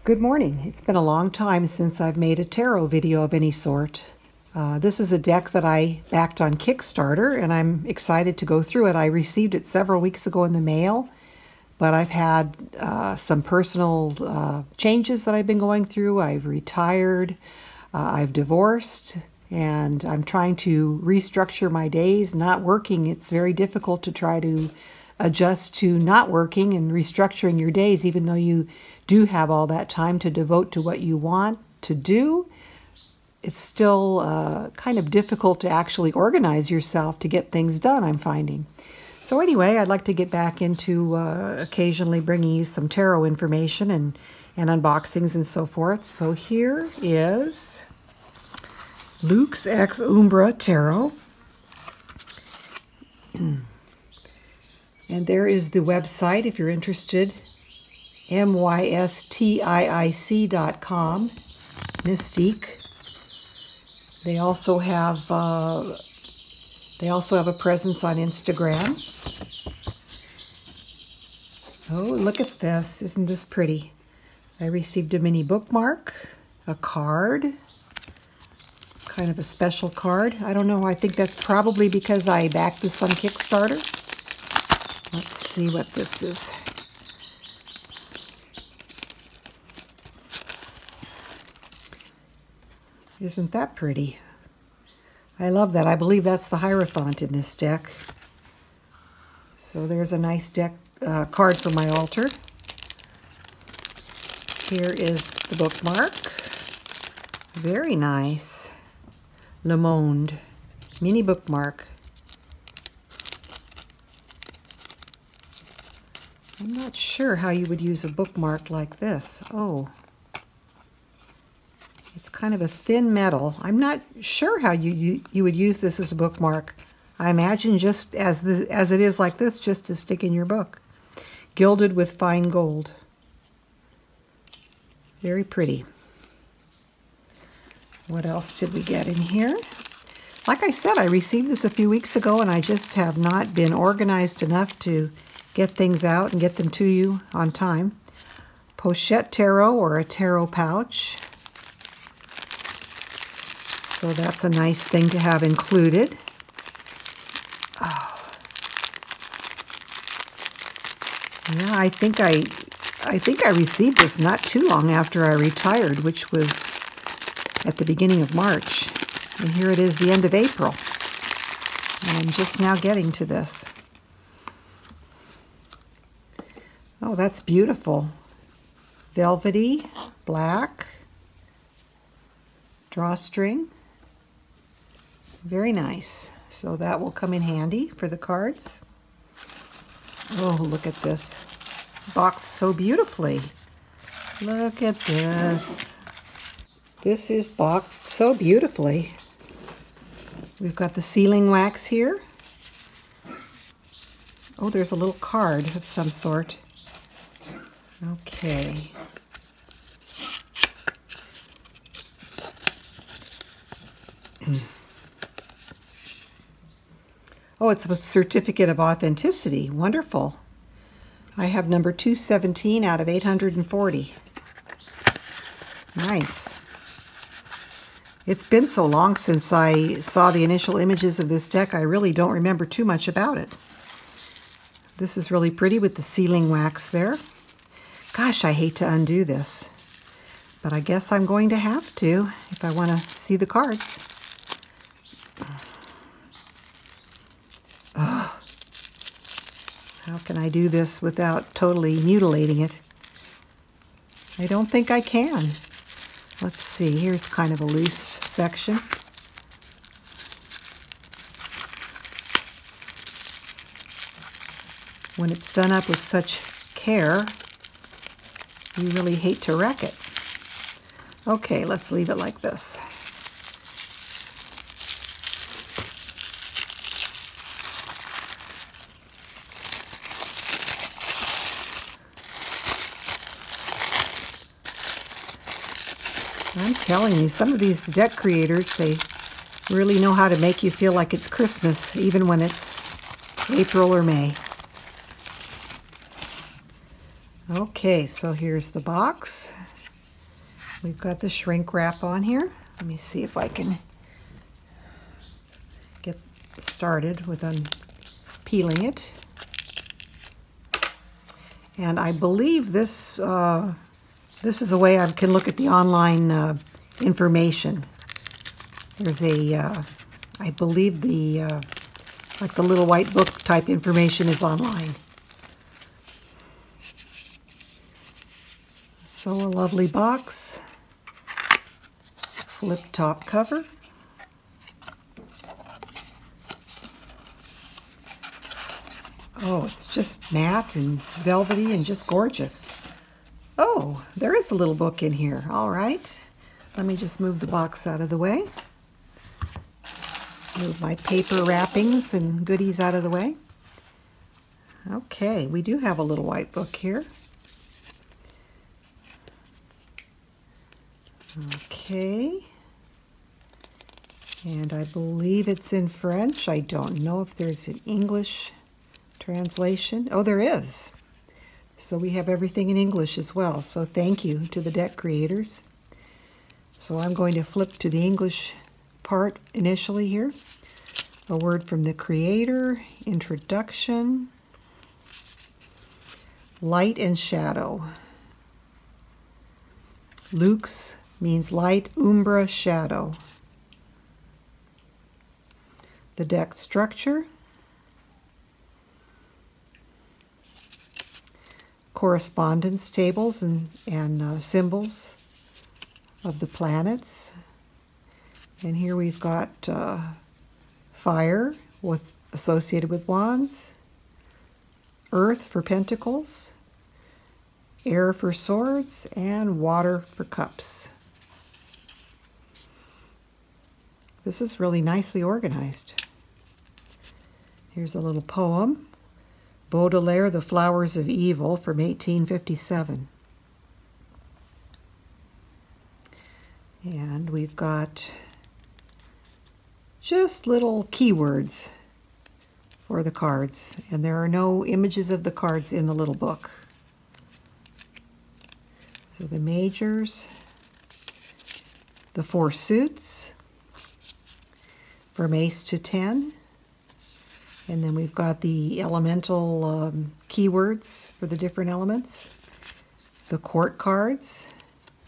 Good morning. It's been a long time since I've made a tarot video of any sort. This is a deck that I backed on Kickstarter, and I'm excited to go through it. I received it several weeks ago in the mail, but I've had some personal changes that I've been going through. I've retired, I've divorced, and I'm trying to restructure my days. Not working, it's very difficult to try to adjust to not working and restructuring your days, even though you do have all that time to devote to what you want to do. It's still kind of difficult to actually organize yourself to get things done, I'm finding. So anyway, I'd like to get back into occasionally bringing you some tarot information and unboxings and so forth. So here is Luke's X Umbra Tarot. And there is the website if you're interested, mystiic.com, Mystique. They also have a presence on Instagram. Oh, look at this. Isn't this pretty? I received a mini bookmark, a card, kind of a special card. I don't know. I think that's probably because I backed this on Kickstarter. Let's see what this is. Isn't that pretty? I love that. I believe that's the Hierophant in this deck. So there's a nice deck card for my altar. Here is the bookmark. Very nice. Le Monde mini bookmark. I'm not sure how you would use a bookmark like this. Oh, it's kind of a thin metal. I'm not sure how you would use this as a bookmark. I imagine just as it is like this, just to stick in your book. Gilded with fine gold. Very pretty. What else did we get in here? Like I said, I received this a few weeks ago, and I just have not been organized enough to get things out and get them to you on time. Pochette tarot, or a tarot pouch. So that's a nice thing to have included. Oh. Yeah, I think I received this not too long after I retired, which was at the beginning of March. And here it is, the end of April. And I'm just now getting to this. Oh, that's beautiful. Velvety, black, drawstring. Very nice. So that will come in handy for the cards. Oh, look at this. Boxed so beautifully. Look at this. This is boxed so beautifully. We've got the sealing wax here. Oh, there's a little card of some sort. Okay. Oh, it's a certificate of authenticity. Wonderful. I have number 217 out of 840. Nice. It's been so long since I saw the initial images of this deck, I really don't remember too much about it. This is really pretty with the sealing wax there. Gosh, I hate to undo this, but I guess I'm going to have to if I want to see the cards. Oh, how can I do this without totally mutilating it? I don't think I can. Let's see, here's kind of a loose section. When it's done up with such care, you really hate to wreck it. Okay, let's leave it like this. I'm telling you, some of these deck creators, they really know how to make you feel like it's Christmas, even when it's April or May. Okay, so here's the box. We've got the shrink wrap on here. Let me see if I can get started with peeling it. And I believe this this is a way I can look at the online information. There's a, I believe like the little white book type information is online. So a lovely box, flip top cover. Oh, it's just matte and velvety and just gorgeous. Oh, there is a little book in here. All right. Let me just move the box out of the way. Move my paper wrappings and goodies out of the way. Okay, we do have a little white book here. Okay. And I believe it's in French. I don't know if there's an English translation. Oh, there is. So we have everything in English as well. So thank you to the deck creators. So I'm going to flip to the English part initially here. A word from the creator, introduction, light and shadow. Lux means light, umbra, shadow. The deck structure. Correspondence tables and symbols of the planets. And here we've got fire associated with wands, earth for pentacles, air for swords, and water for cups. This is really nicely organized. Here's a little poem. Baudelaire, The Flowers of Evil, from 1857. And we've got just little keywords for the cards, and there are no images of the cards in the little book. So the majors, the 4 suits, from ace to 10. And then we've got the elemental keywords for the different elements. The court cards,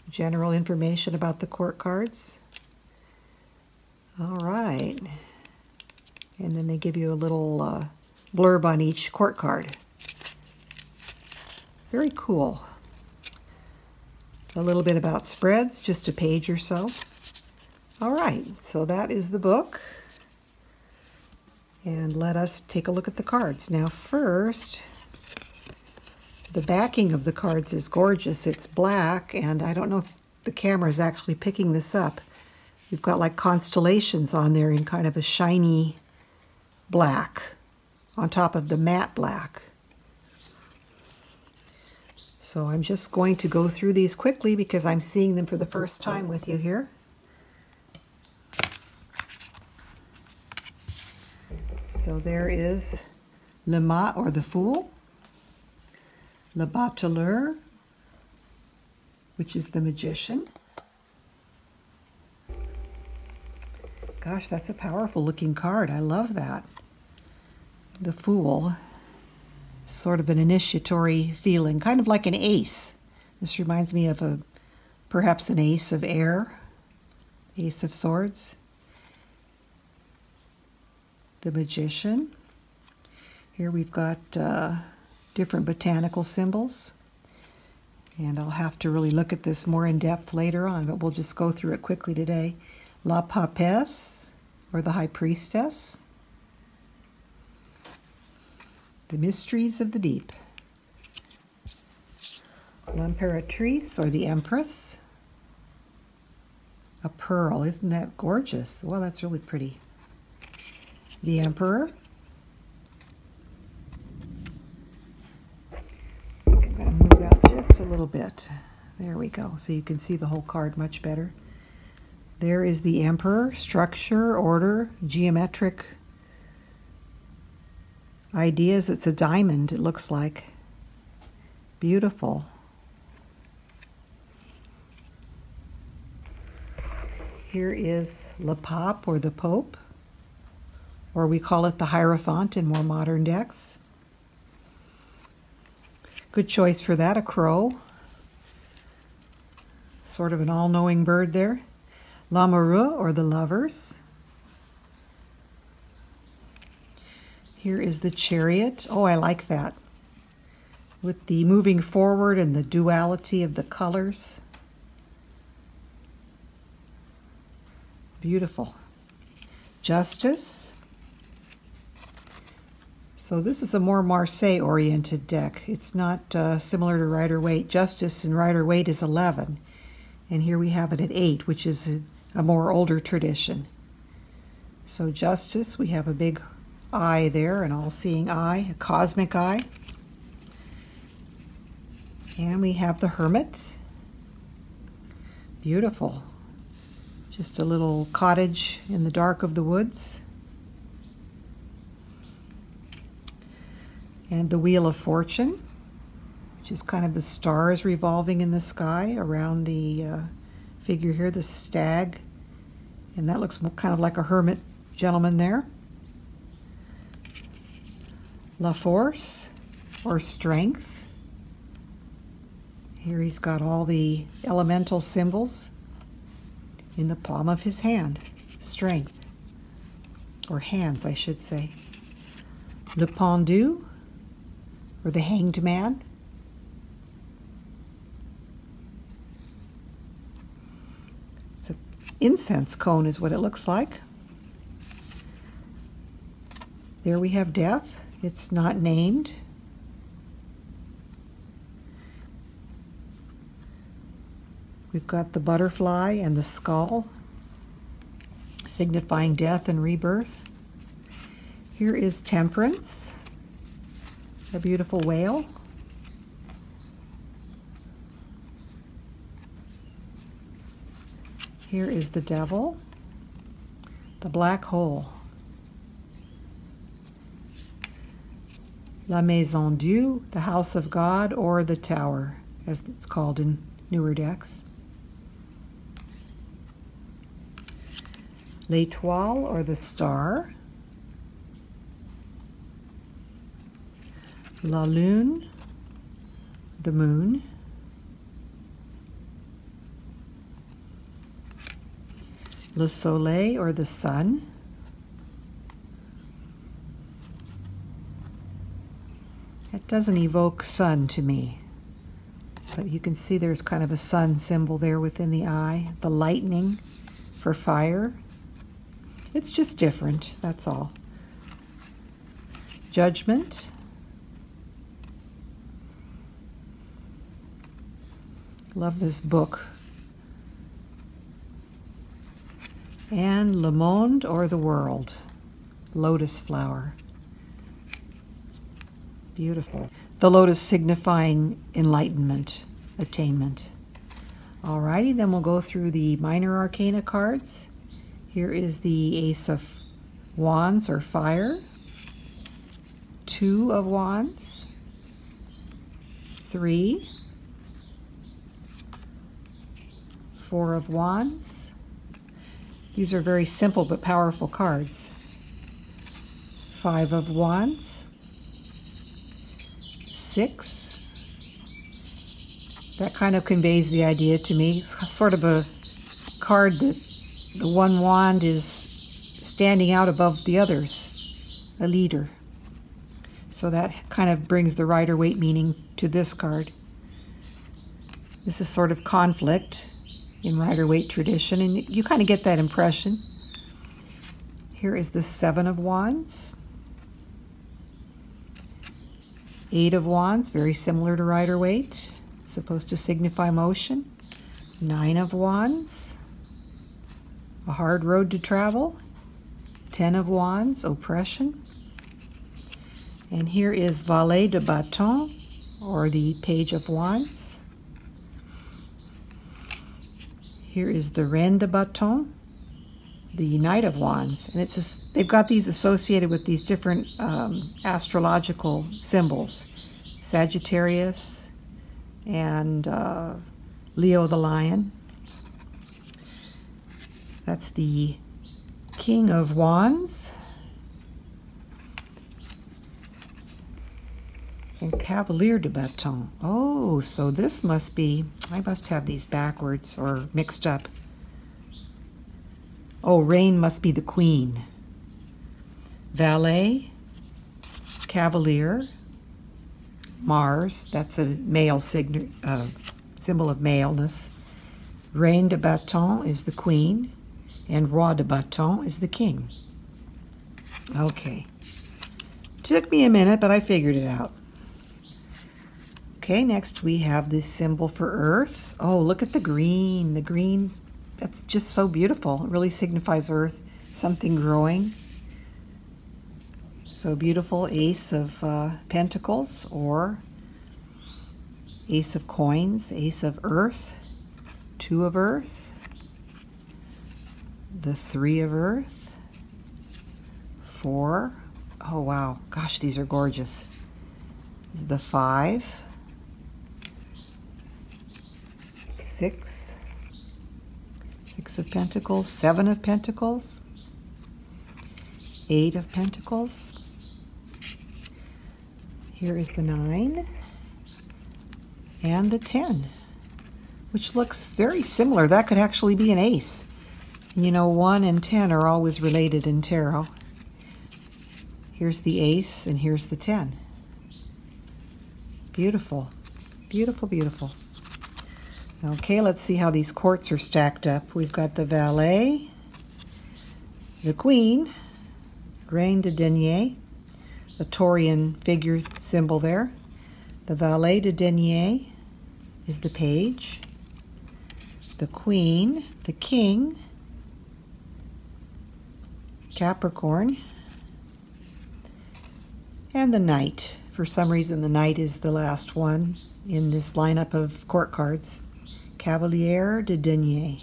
general information about the court cards. All right. And then they give you a little blurb on each court card. Very cool. A little bit about spreads, just a page or so. All right, so that is the book. And let us take a look at the cards. Now first, the backing of the cards is gorgeous. It's black, and I don't know if the camera is actually picking this up. You've got like constellations on there in kind of a shiny black on top of the matte black. So I'm just going to go through these quickly because I'm seeing them for the first time with you here. So there is Le Mat, or the Fool, Le Bateleur, which is the Magician. Gosh, that's a powerful looking card. I love that. The Fool, sort of an initiatory feeling, kind of like an ace. This reminds me of perhaps an ace of air, ace of swords. The Magician. Here we've got different botanical symbols, and I'll have to really look at this more in depth later on, but we'll just go through it quickly today. La Papesse, or the High Priestess. The Mysteries of the Deep. L'Impératrice, or the Empress. A pearl. Isn't that gorgeous? Well, that's really pretty. The Emperor. I'm going to move out just a little bit. There we go. So you can see the whole card much better. There is the Emperor. Structure, order, geometric ideas. It's a diamond, it looks like. Beautiful. Here is Le Pape, or the Pope, or we call it the Hierophant in more modern decks. Good choice for that, a crow. Sort of an all-knowing bird there. L'amoureux, or the Lovers. Here is the Chariot. Oh, I like that. With the moving forward and the duality of the colors. Beautiful. Justice. So this is a more Marseille-oriented deck. It's not similar to Rider-Waite. Justice in Rider-Waite is 11. And here we have it at 8, which is a more older tradition. So Justice, we have a big eye there, an all-seeing eye, a cosmic eye. And we have the Hermit. Beautiful. Just a little cottage in the dark of the woods. And the Wheel of Fortune, which is kind of the stars revolving in the sky around the figure here, the stag. And that looks kind of like a hermit gentleman there. La Force, or Strength. Here he's got all the elemental symbols in the palm of his hand. Strength, or hands, I should say. Le Pendu, or the Hanged Man. It's an incense cone is what it looks like. There we have Death. It's not named. We've got the butterfly and the skull, signifying death and rebirth. Here is Temperance, a beautiful whale. Here is the Devil, the black hole. La Maison Dieu, the House of God, or the Tower, as it's called in newer decks. L'Étoile, or the Star. La Lune, the Moon. Le Soleil, or the Sun. It doesn't evoke sun to me, but you can see there's kind of a sun symbol there within the eye. The lightning for fire. It's just different, that's all. Judgment. Love this book. And Le Monde, or the World. Lotus flower. Beautiful. The lotus signifying enlightenment, attainment. Alrighty, then we'll go through the minor arcana cards. Here is the Ace of Wands, or fire. 2 of Wands. 3. 4 of Wands. These are very simple but powerful cards. 5 of Wands. 6. That kind of conveys the idea to me. It's sort of a card that the one wand is standing out above the others, a leader. So that kind of brings the Rider-Waite meaning to this card. This is sort of conflict in Rider-Waite tradition, and you kind of get that impression. Here is the 7 of Wands. 8 of Wands, very similar to Rider-Waite, supposed to signify motion. 9 of Wands, a hard road to travel. 10 of Wands, oppression. And here is Valet de Bâton, or the Page of Wands. Here is the Reine de Bâton, the Knight of Wands. And they've got these associated with these different astrological symbols. Sagittarius and Leo the Lion. That's the King of Wands. And Cavalier de Bâton. Oh, so this must be, I must have these backwards or mixed up. Oh, Rain must be the Queen. Valet, Cavalier, Mars, that's a male symbol of maleness. Reine de Bâton is the Queen, and Roi de Bâton is the King. Okay. Took me a minute, but I figured it out. Okay, next we have this symbol for Earth. Oh, look at the green. The green, that's just so beautiful. It really signifies Earth, something growing. So beautiful. Ace of Pentacles, or Ace of Coins, Ace of Earth, Two of Earth, the Three of Earth, Four. Oh wow, gosh, these are gorgeous. This is the Five, Six of Pentacles, Seven of Pentacles, Eight of Pentacles. Here is the 9 and the 10, which looks very similar. That could actually be an ace. You know, 1 and 10 are always related in tarot. Here's the ace and here's the 10. Beautiful, beautiful, beautiful. Okay, let's see how these courts are stacked up. We've got the Valet, the Queen, Reine de Denier, the Taurian figure symbol there. The Valet de Denier is the Page, the Queen, the King, Capricorn, and the Knight. For some reason, the Knight is the last one in this lineup of court cards. Cavalier de Denier,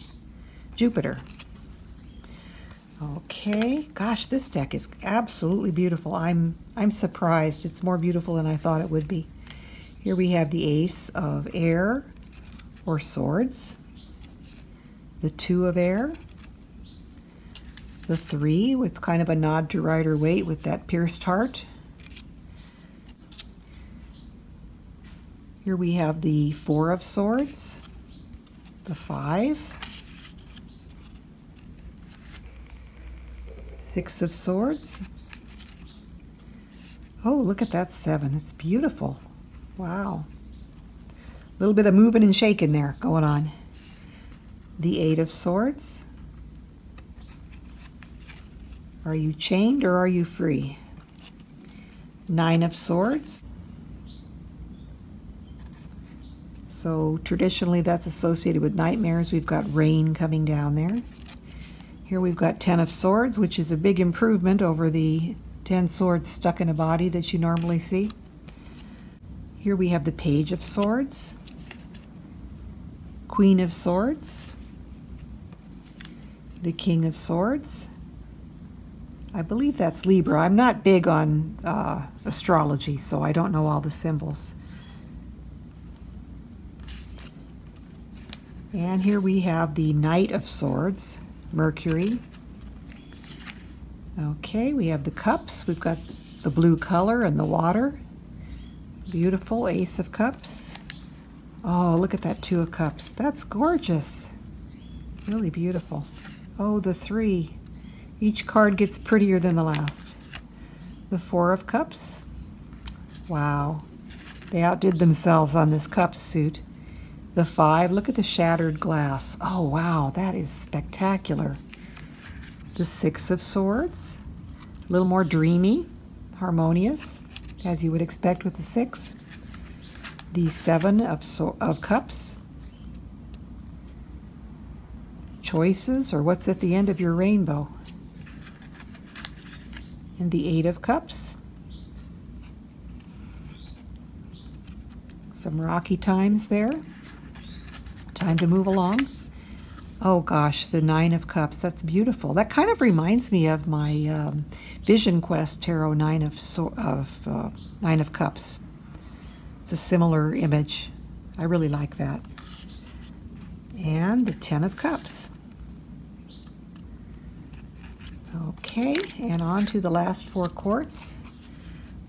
Jupiter. Okay, gosh, this deck is absolutely beautiful. I'm surprised. It's more beautiful than I thought it would be. Here we have the Ace of Air or Swords, the Two of Air, the 3 with kind of a nod to Rider-Waite with that pierced heart. Here we have the 4 of Swords, the 5, 6 of Swords. Oh, look at that 7. It's beautiful. Wow. A little bit of moving and shaking there going on. The 8 of Swords. Are you chained or are you free? 9 of Swords. So traditionally that's associated with nightmares. We've got rain coming down there. Here we've got 10 of Swords, which is a big improvement over the 10 swords stuck in a body that you normally see. Here we have the Page of Swords, Queen of Swords, the King of Swords. I believe that's Libra. I'm not big on astrology, so I don't know all the symbols. And here we have the Knight of Swords, Mercury. Okay, we have the cups. We've got the blue color and the water. Beautiful. Ace of Cups. Oh, look at that 2 of Cups. That's gorgeous. Really beautiful. Oh, the 3. Each card gets prettier than the last. The 4 of Cups. Wow. They outdid themselves on this cup suit. The 5, look at the shattered glass. Oh, wow, that is spectacular. The 6 of Swords, a little more dreamy, harmonious, as you would expect with the 6. The 7 of Cups. Choices, or what's at the end of your rainbow. And the 8 of Cups. Some rocky times there. Time to move along. Oh gosh, the 9 of Cups. That's beautiful. That kind of reminds me of my Vision Quest Tarot 9 of Cups. It's a similar image. I really like that. And the 10 of Cups. Okay, and on to the last 4 quarts.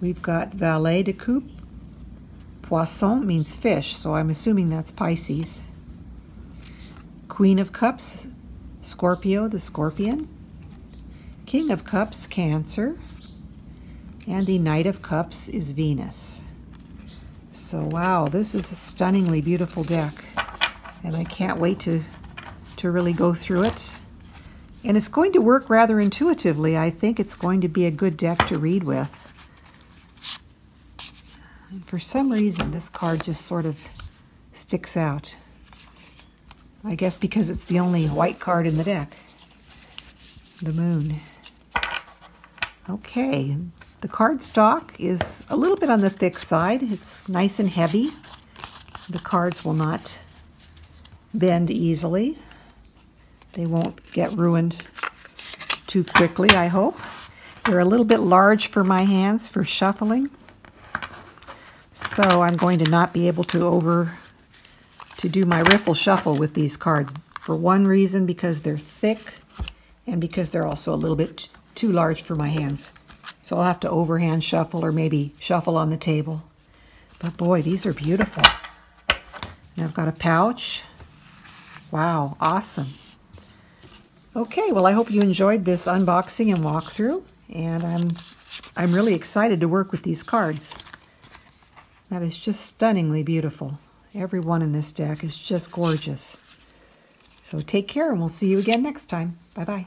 We've got Valet de Coupe. Poisson means fish, so I'm assuming that's Pisces. Queen of Cups, Scorpio, the Scorpion. King of Cups, Cancer. And the Knight of Cups is Venus. So wow, this is a stunningly beautiful deck. And I can't wait to really go through it. And it's going to work rather intuitively. I think it's going to be a good deck to read with. And for some reason, this card just sort of sticks out. I guess because it's the only white card in the deck. The Moon. Okay, the cardstock is a little bit on the thick side. It's nice and heavy. The cards will not bend easily. They won't get ruined too quickly, I hope. They're a little bit large for my hands for shuffling. So I'm going to not be able to do my riffle shuffle with these cards. For one reason, because they're thick, and because they're also a little bit too large for my hands. So I'll have to overhand shuffle or maybe shuffle on the table. But boy, these are beautiful. And I've got a pouch. Wow, awesome. Okay, well I hope you enjoyed this unboxing and walkthrough. And I'm really excited to work with these cards. That is just stunningly beautiful. Every one in this deck is just gorgeous. So take care and we'll see you again next time. Bye-bye.